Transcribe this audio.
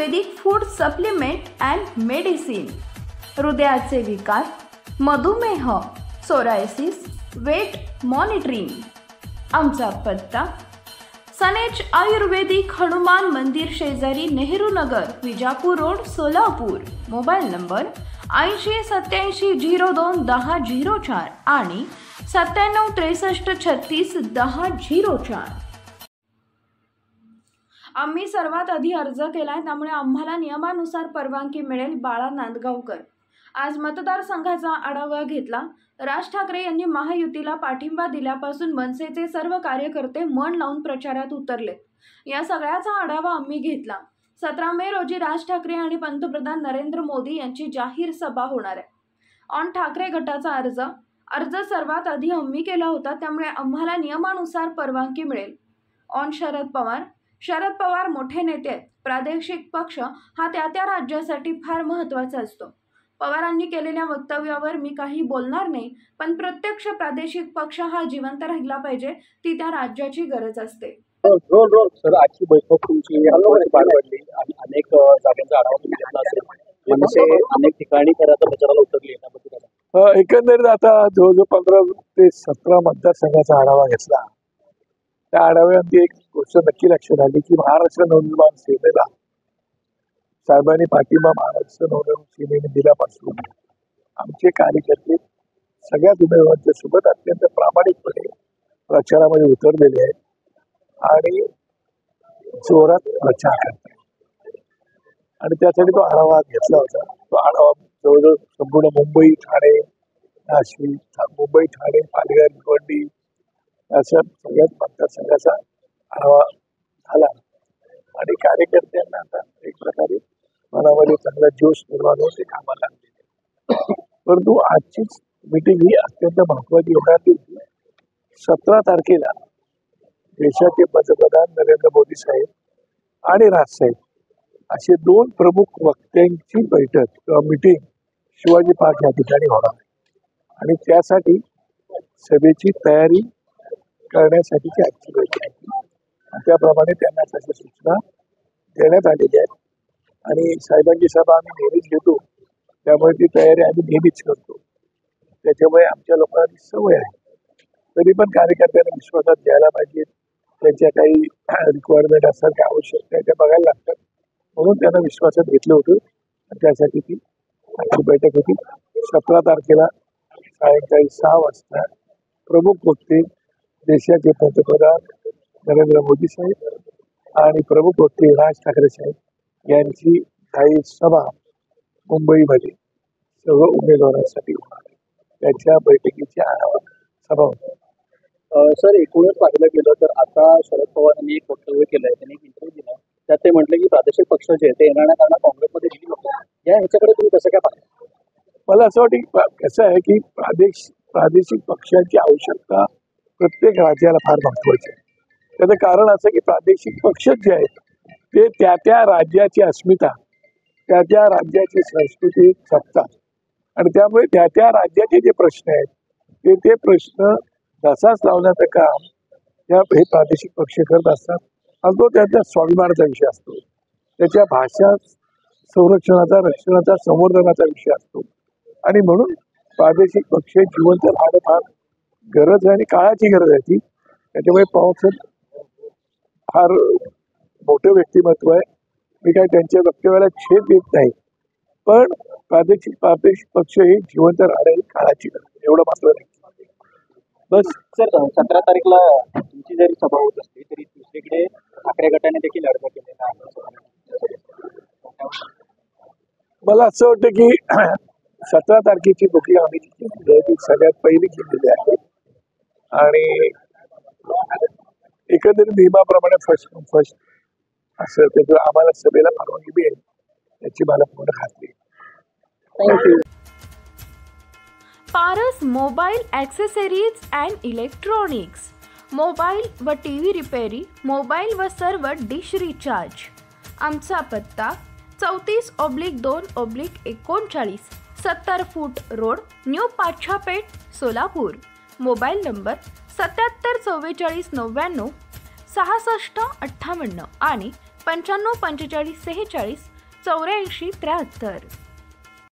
Ayurvedic food supplement and medicine, हृदयाचे विकार, मधुमेह, सोरायसिस, वेट मॉनिटरिंग. आमचा पत्ता सनेज आयुर्वेदिक हनुमान मंदिर शेजारी Nehru Nagar, Vijapur road, Solapur. Mobile number 8087021004 आणि 9763361004. आम्ही सर्वात आधी अर्ज केलाय, त्यामुळे आम्हाला नियमानुसार परवानगी मिळेल. बाळा नांदगावकर. आज मतदारसंघाचा आढावा घेतला. राज ठाकरे यांनी महायुतीला पाठिंबा दिल्यापासून मनसेचे सर्व कार्यकर्ते मन लावून प्रचारात उतरले. या सगळ्याचा आढावा आम्ही घेतला. 17 मे रोजी राज ठाकरे आणि पंतप्रधान नरेंद्र मोदी यांची जाहीर सभा होणार आहे. ऑन ठाकरे गटाचा अर्ज सर्वात आधी आम्ही केला होता, त्यामुळे आम्हाला नियमानुसार परवानगी मिळेल. ऑन शरद पवार मोठे नेते आहेत. प्रादेशिक पक्ष हा त्या राज्यासाठी फार महत्त्वाचा असतो. पवारांनी केलेल्या वक्तव्यावर मी काही बोलणार नाही, पण प्रत्यक्ष प्रादेशिक पक्ष हा जिवंत राहिला पाहिजे, ती त्या राज्याची गरज असते. सर, आजची बैठक तुमची पार पडली आणि अनेक जागांचा आढावा तुम्ही घेतला असेल. मनसे अनेक ठिकाणी प्रचाराला उतरली. एकंदरीत आता जवळजवळ 15 ते 17 मतदारसंघाचा आढावा घेतला. त्या आढाव्यामध्ये एक गोष्ट नक्की लक्षात आली की महाराष्ट्र नवनिर्माण सेनेला साहेबांनी पाठिंबा महाराष्ट्र नवनिर्माण सेनेने दिल्यापासून आमचे कार्यकर्ते सगळ्याच उमेदवारांच्या सोबत अत्यंत प्रामाणिकपणे प्रचारामध्ये उतरलेले आहेत आणि जोरात प्रचार करतात. आणि त्यासाठी तो आढावा घेतला होता. तो आढावा जवळजवळ संपूर्ण मुंबई, ठाणे, नाशिक, मुंबई, ठाणे, पालघर, भिवंडी अशा सगळ्याच मतदारसंघाचा आढावा झाला आणि कार्यकर्त्यांना आता एक प्रकारे मनामध्ये चांगला जोश निर्माण होऊन ते कामाला लागले. परंतु आजचीच मीटिंग ही अत्यंत महत्वाची होणार होती. 17 तारखेला देशाचे पंतप्रधान नरेंद्र मोदी साहेब आणि राजसाहेब असे 2 प्रमुख वक्त्यांची बैठक किंवा मीटिंग शिवाजी पार्क या ठिकाणी होणार आहे आणि त्यासाठी सभेची तयारी करण्यासाठीची आजची बैठक आहे. त्याप्रमाणे त्यांना तशा सूचना देण्यात आलेल्या आहेत आणि साहेबांची सभा आम्ही नेहमीच घेतो, त्यामुळे ती तयारी आम्ही नेहमीच करतो. त्याच्यामुळे आमच्या लोकांना सवय आहे. तरी पण कार्यकर्त्यांना विश्वासात घ्यायला पाहिजे. त्यांच्या काही रिक्वायरमेंट असतात, काही आवश्यकता आहे त्या बघायला लागतात, म्हणून त्यांना विश्वासात घेतलं होतं आणि त्यासाठी ती आजची बैठक होती. 17 तारखेला सायंकाळी 6 वाजता प्रमुख वक्ते देशाचे पंतप्रधान नरेंद्र मोदी साहेब आणि प्रमुख वक्ते राज ठाकरे साहेब यांची जाहीर सभा मुंबईमध्ये सर्व उमेदवारांसाठी होणार आहे. त्याच्या बैठकीची आढावा सभा होती. सर, एकूणच पाहायला गेलं तर आता शरद पवारांनी एक वक्तव्य केलं आहे. त्यांनी एक इंटरव्ह्यू दिला, त्यात ते म्हटले की प्रादेशिक पक्ष जे आहे ते येणाऱ्या काळात काँग्रेसमध्ये गेली होते. ह्याच्याकडे तुम्ही कसं काय पाहता? मला असं वाटतं की कसं आहे की प्रादेशिक पक्षांची आवश्यकता प्रत्येक राज्याला फार महत्वाची आहे. त्याचं कारण असं की प्रादेशिक पक्ष जे आहेत ते त्या राज्याची अस्मिता, त्या राज्याची संस्कृती जपतात आणि त्यामुळे त्या राज्याचे जे प्रश्न आहेत ते प्रश्न धसास लावण्याचं काम हे प्रादेशिक पक्ष करत असतात आणि तो त्यांच्या स्वाभिमानाचा विषय असतो. त्याच्या भाषा संरक्षणाचा, रक्षणाचा, संवर्धनाचा विषय असतो आणि म्हणून प्रादेशिक पक्ष जिवंत राहणं फार गरज आहे आणि काळाची गरज आहे ती. त्याच्यामुळे पवार फार मोठं व्यक्तिमत्व आहे. मी काय त्यांच्या वक्तव्याला छेद देत नाही, पण प्रादेशिक पक्ष हे जिवंत राहणं ही काळाची गरज आहे, एवढं मात्र नाही. बस. सर, 17 तारीखला तुमची जरी सभा होत असली तरी दुसरीकडे ठाकरे गटाने देखील अर्ज केलेला आहे. मला असं वाटतं की 17 तारखेची बुकिंग आम्ही केलेली आहे, ती सगळ्यात पहिली केलेली आहे आणि एकंदरीत नियमाप्रमाणे फर्स्ट असं त्याचं आम्हाला सभेला परवानगी मिळेल याची मला पूर्ण खात्री आहे. Thank you. Paras mobile accessories and electronics, mobile व टीव्ही रिपेरी, मोबाईल व सर्व डिश रिचार्ज. आमचा पत्ता 34/2/39, 70 फूट road, new Pachhapeth, Solapur. Mobile number 77 44 99 66 58 आणि 95 45 46 84 73.